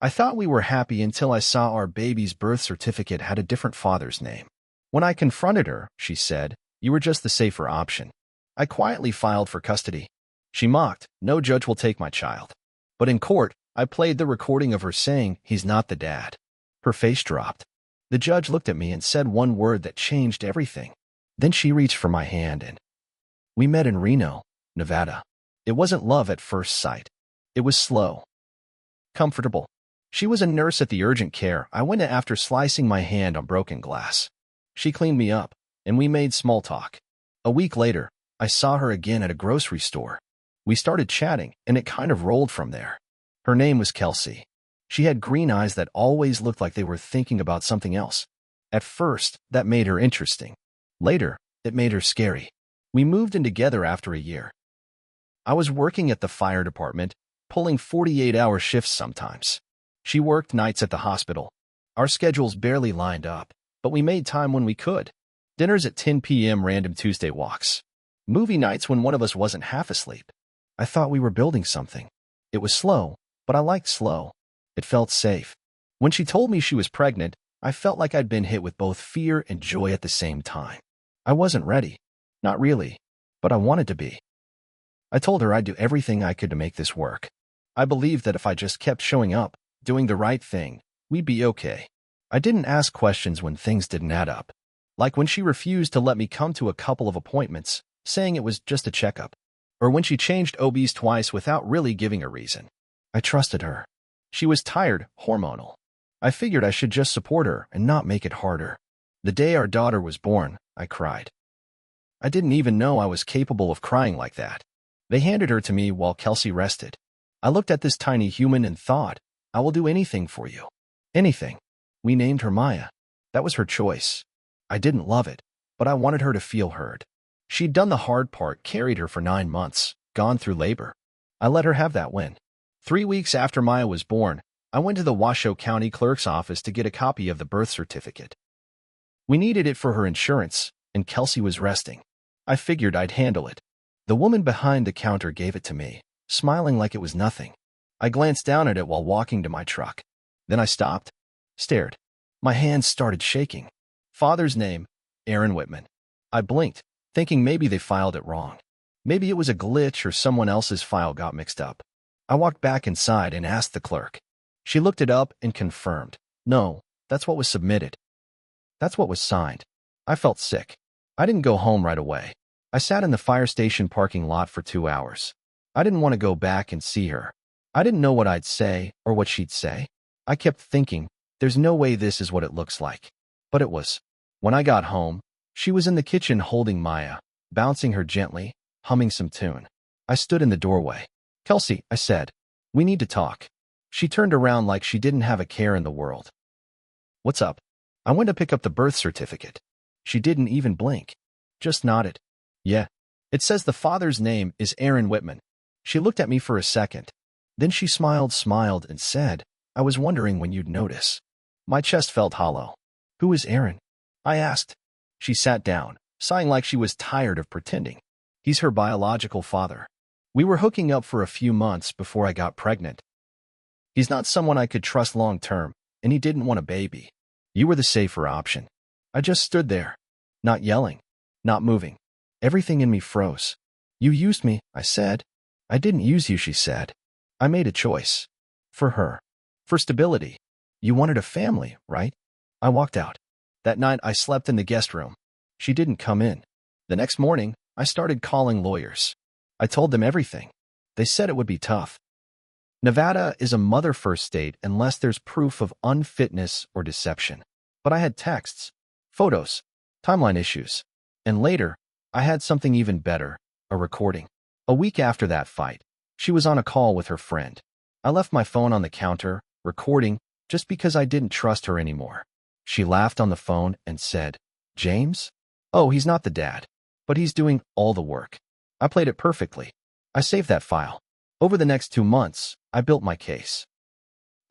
I thought we were happy until I saw our baby's birth certificate had a different father's name. When I confronted her, she said, "You were just the safer option." I quietly filed for custody. She mocked, "No judge will take my child." But in court, I played the recording of her saying, "He's not the dad." Her face dropped. The judge looked at me and said one word that changed everything. Then she reached for my hand and we met in Reno, Nevada. It wasn't love at first sight. It was slow, comfortable. She was a nurse at the urgent care I went to after slicing my hand on broken glass. She cleaned me up, and we made small talk. A week later, I saw her again at a grocery store. We started chatting, and it kind of rolled from there. Her name was Kelsey. She had green eyes that always looked like they were thinking about something else. At first, that made her interesting. Later, it made her scary. We moved in together after a year. I was working at the fire department, pulling 48-hour shifts sometimes. She worked nights at the hospital. Our schedules barely lined up, but we made time when we could. Dinners at 10 p.m., random Tuesday walks. Movie nights when one of us wasn't half asleep. I thought we were building something. It was slow, but I liked slow. It felt safe. When she told me she was pregnant, I felt like I'd been hit with both fear and joy at the same time. I wasn't ready. Not really, but I wanted to be. I told her I'd do everything I could to make this work. I believed that if I just kept showing up, doing the right thing, we'd be okay. I didn't ask questions when things didn't add up. Like when she refused to let me come to a couple of appointments, saying it was just a checkup. Or when she changed OBs twice without really giving a reason. I trusted her. She was tired, hormonal. I figured I should just support her and not make it harder. The day our daughter was born, I cried. I didn't even know I was capable of crying like that. They handed her to me while Kelsey rested. I looked at this tiny human and thought, I will do anything for you. Anything. We named her Maya. That was her choice. I didn't love it, but I wanted her to feel heard. She'd done the hard part, carried her for 9 months, gone through labor. I let her have that win. 3 weeks after Maya was born, I went to the Washoe County Clerk's office to get a copy of the birth certificate. We needed it for her insurance, and Kelsey was resting. I figured I'd handle it. The woman behind the counter gave it to me, smiling like it was nothing. I glanced down at it while walking to my truck. Then I stopped, stared. My hands started shaking. Father's name, Aaron Whitman. I blinked, thinking maybe they filed it wrong. Maybe it was a glitch or someone else's file got mixed up. I walked back inside and asked the clerk. She looked it up and confirmed. No, that's what was submitted. That's what was signed. I felt sick. I didn't go home right away. I sat in the fire station parking lot for 2 hours. I didn't want to go back and see her. I didn't know what I'd say or what she'd say. I kept thinking, there's no way this is what it looks like. But it was. When I got home, she was in the kitchen holding Maya, bouncing her gently, humming some tune. I stood in the doorway. "Kelsey," I said, "we need to talk." She turned around like she didn't have a care in the world. "What's up?" I went to pick up the birth certificate. She didn't even blink. Just nodded. "Yeah. It says the father's name is Aaron Whitman." She looked at me for a second. Then she smiled and said, "I was wondering when you'd notice." My chest felt hollow. "Who is Aaron?" I asked. She sat down, sighing like she was tired of pretending. "He's her biological father. We were hooking up for a few months before I got pregnant. He's not someone I could trust long-term, and he didn't want a baby. You were the safer option." I just stood there, not yelling, not moving. Everything in me froze. "You used me," I said. "I didn't use you," she said. "I made a choice. For her. For stability. You wanted a family, right?" I walked out. That night, I slept in the guest room. She didn't come in. The next morning, I started calling lawyers. I told them everything. They said it would be tough. Nevada is a mother-first state unless there's proof of unfitness or deception. But I had texts, photos, timeline issues. And later, I had something even better, a recording. A week after that fight, she was on a call with her friend. I left my phone on the counter, recording, just because I didn't trust her anymore. She laughed on the phone and said, "James? Oh, he's not the dad, but he's doing all the work." I played it perfectly. I saved that file. Over the next 2 months, I built my case.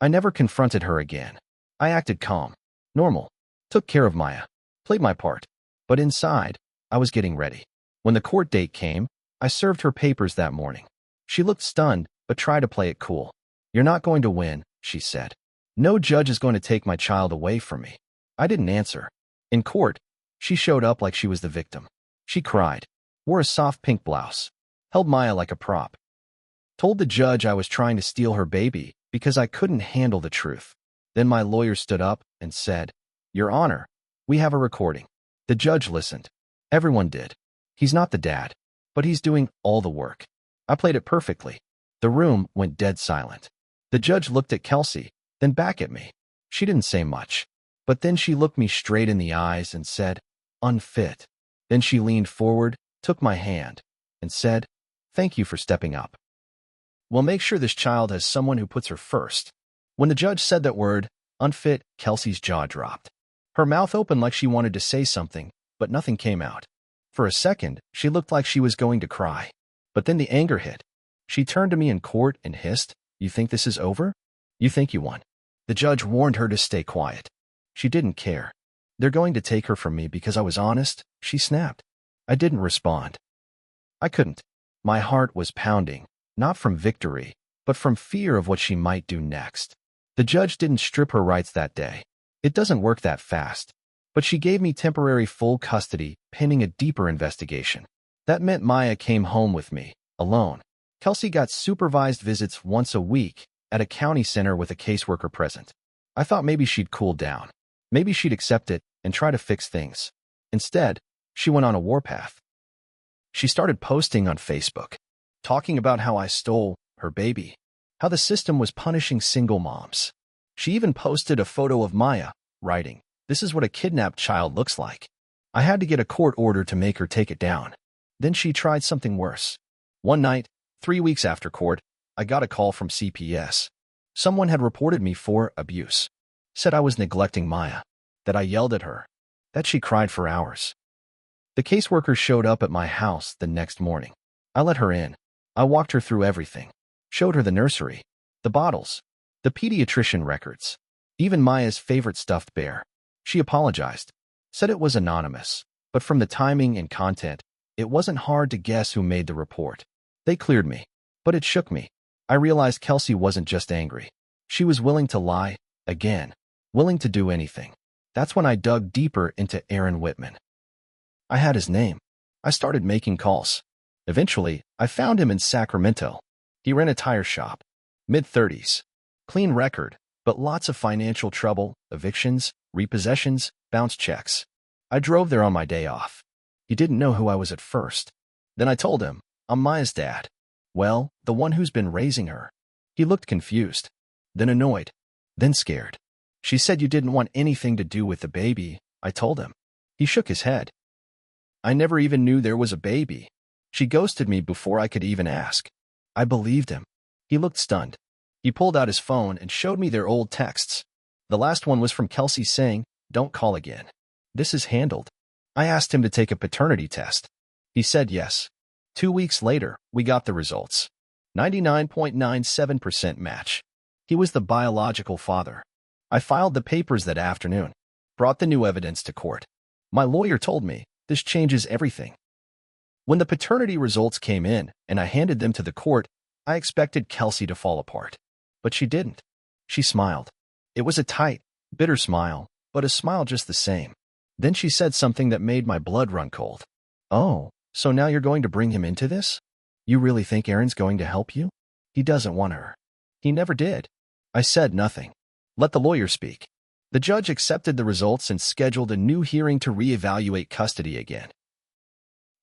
I never confronted her again. I acted calm, normal, took care of Maya, played my part. But inside, I was getting ready. When the court date came, I served her papers that morning. She looked stunned, but tried to play it cool. "You're not going to win, she said. No judge is going to take my child away from me. I didn't answer. In court, she showed up like she was the victim. She cried, wore a soft pink blouse, held Maya like a prop, told the judge I was trying to steal her baby because I couldn't handle the truth. Then my lawyer stood up and said, Your Honor, we have a recording. The judge listened. Everyone did. He's not the dad, but he's doing all the work. I played it perfectly. The room went dead silent. The judge looked at Kelsey, then back at me. She didn't say much, but then she looked me straight in the eyes and said, Unfit. Then she leaned forward, took my hand, and said, Thank you for stepping up. We'll make sure this child has someone who puts her first. When the judge said that word, unfit, Kelsey's jaw dropped. Her mouth opened like she wanted to say something, but nothing came out. For a second, she looked like she was going to cry. But then the anger hit. She turned to me in court and hissed, You think this is over? You think you won? The judge warned her to stay quiet. She didn't care. They're going to take her from me because I was honest, she snapped. I didn't respond. I couldn't. My heart was pounding, not from victory, but from fear of what she might do next. The judge didn't strip her rights that day. It doesn't work that fast. But she gave me temporary full custody, pending a deeper investigation. That meant Maya came home with me, alone. Kelsey got supervised visits once a week at a county center with a caseworker present. I thought maybe she'd cool down. Maybe she'd accept it and try to fix things. Instead, she went on a warpath. She started posting on Facebook, talking about how I stole her baby, how the system was punishing single moms. She even posted a photo of Maya, writing, This is what a kidnapped child looks like. I had to get a court order to make her take it down. Then she tried something worse. One night, 3 weeks after court, I got a call from CPS. Someone had reported me for abuse. Said I was neglecting Maya, that I yelled at her, that she cried for hours. The caseworker showed up at my house the next morning. I let her in. I walked her through everything. Showed her the nursery, the bottles, the pediatrician records, even Maya's favorite stuffed bear. She apologized, said it was anonymous, but from the timing and content, it wasn't hard to guess who made the report. They cleared me, but it shook me. I realized Kelsey wasn't just angry. She was willing to lie, again, willing to do anything. That's when I dug deeper into Aaron Whitman. I had his name. I started making calls. Eventually, I found him in Sacramento. He ran a tire shop. Mid-30s. Clean record, but lots of financial trouble, evictions, repossessions, bounce checks. I drove there on my day off. He didn't know who I was at first. Then I told him, I'm Maya's dad. Well, the one who's been raising her. He looked confused, then annoyed, then scared. She said you didn't want anything to do with the baby, I told him. He shook his head. I never even knew there was a baby. She ghosted me before I could even ask. I believed him. He looked stunned. He pulled out his phone and showed me their old texts. The last one was from Kelsey saying, Don't call again. This is handled. I asked him to take a paternity test. He said yes. 2 weeks later, we got the results. 99.97% match. He was the biological father. I filed the papers that afternoon, brought the new evidence to court. My lawyer told me, this changes everything. When the paternity results came in and I handed them to the court, I expected Kelsey to fall apart. But she didn't. She smiled. It was a tight, bitter smile, but a smile just the same. Then she said something that made my blood run cold. Oh, so now you're going to bring him into this? You really think Aaron's going to help you? He doesn't want her. He never did. I said nothing. Let the lawyer speak. The judge accepted the results and scheduled a new hearing to reevaluate custody again.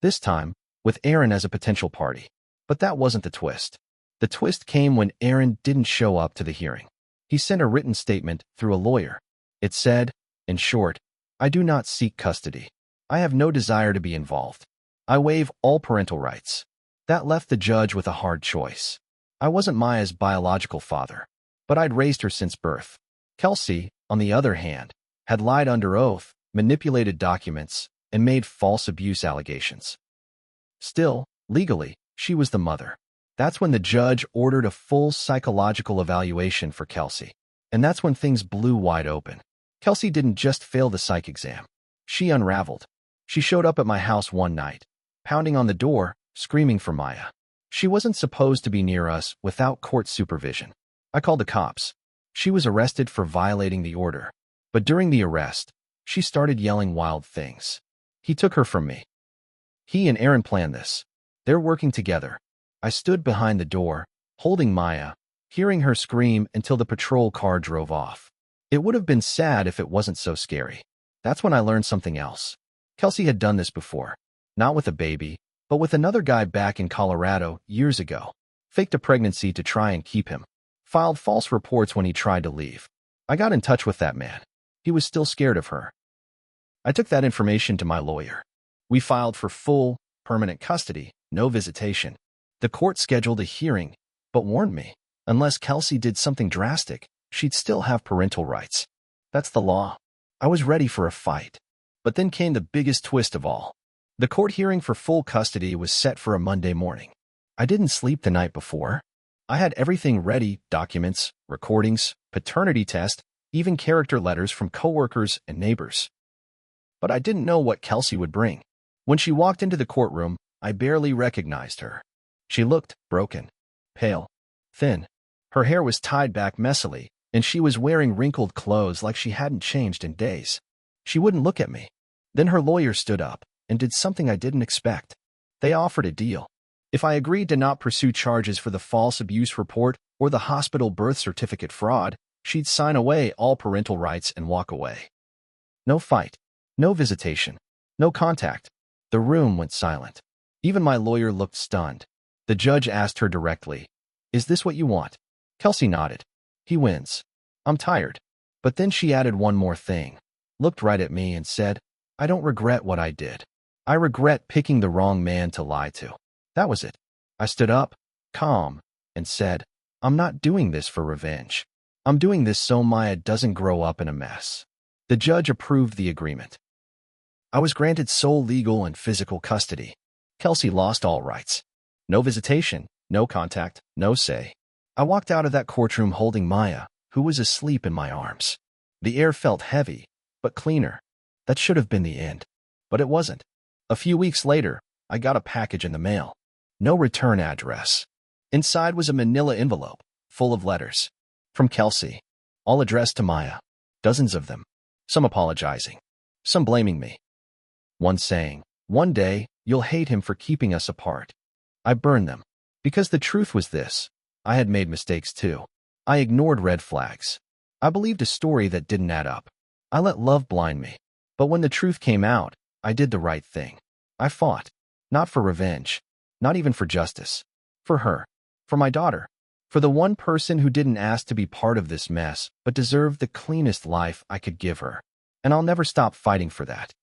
This time, with Aaron as a potential party. But that wasn't the twist. The twist came when Aaron didn't show up to the hearing. He sent a written statement through a lawyer. It said, in short, I do not seek custody. I have no desire to be involved. I waive all parental rights. That left the judge with a hard choice. I wasn't Maya's biological father, but I'd raised her since birth. Kelsey, on the other hand, had lied under oath, manipulated documents, and made false abuse allegations. Still, legally, she was the mother. That's when the judge ordered a full psychological evaluation for Kelsey. And that's when things blew wide open. Kelsey didn't just fail the psych exam. She unraveled. She showed up at my house one night, pounding on the door, screaming for Maya. She wasn't supposed to be near us without court supervision. I called the cops. She was arrested for violating the order. But during the arrest, she started yelling wild things. He took her from me. He and Aaron planned this. They're working together. I stood behind the door, holding Maya, hearing her scream until the patrol car drove off. It would have been sad if it wasn't so scary. That's when I learned something else. Kelsey had done this before. Not with a baby, but with another guy back in Colorado years ago. Faked a pregnancy to try and keep him. Filed false reports when he tried to leave. I got in touch with that man. He was still scared of her. I took that information to my lawyer. We filed for full, permanent custody, no visitation. The court scheduled a hearing, but warned me, unless Kelsey did something drastic, she'd still have parental rights. That's the law. I was ready for a fight. But then came the biggest twist of all. The court hearing for full custody was set for a Monday morning. I didn't sleep the night before. I had everything ready, documents, recordings, paternity test, even character letters from coworkers and neighbors. But I didn't know what Kelsey would bring. When she walked into the courtroom, I barely recognized her. She looked broken, pale, thin. Her hair was tied back messily, and she was wearing wrinkled clothes like she hadn't changed in days. She wouldn't look at me. Then her lawyer stood up and did something I didn't expect. They offered a deal. If I agreed to not pursue charges for the false abuse report or the hospital birth certificate fraud, she'd sign away all parental rights and walk away. No fight, no visitation, no contact. The room went silent. Even my lawyer looked stunned. The judge asked her directly, "Is this what you want?" Kelsey nodded. "He wins. I'm tired." But then she added one more thing, looked right at me and said, "I don't regret what I did. I regret picking the wrong man to lie to." That was it. I stood up, calm, and said, "I'm not doing this for revenge. I'm doing this so Maya doesn't grow up in a mess." The judge approved the agreement. I was granted sole legal and physical custody. Kelsey lost all rights. No visitation, no contact, no say. I walked out of that courtroom holding Maya, who was asleep in my arms. The air felt heavy, but cleaner. That should have been the end. But it wasn't. A few weeks later, I got a package in the mail. No return address. Inside was a manila envelope, full of letters. From Kelsey. All addressed to Maya. Dozens of them. Some apologizing. Some blaming me. One saying, "One day, you'll hate him for keeping us apart." I burned them. Because the truth was this. I had made mistakes too. I ignored red flags. I believed a story that didn't add up. I let love blind me. But when the truth came out, I did the right thing. I fought. Not for revenge. Not even for justice. For her. For my daughter. For the one person who didn't ask to be part of this mess, but deserved the cleanest life I could give her. And I'll never stop fighting for that.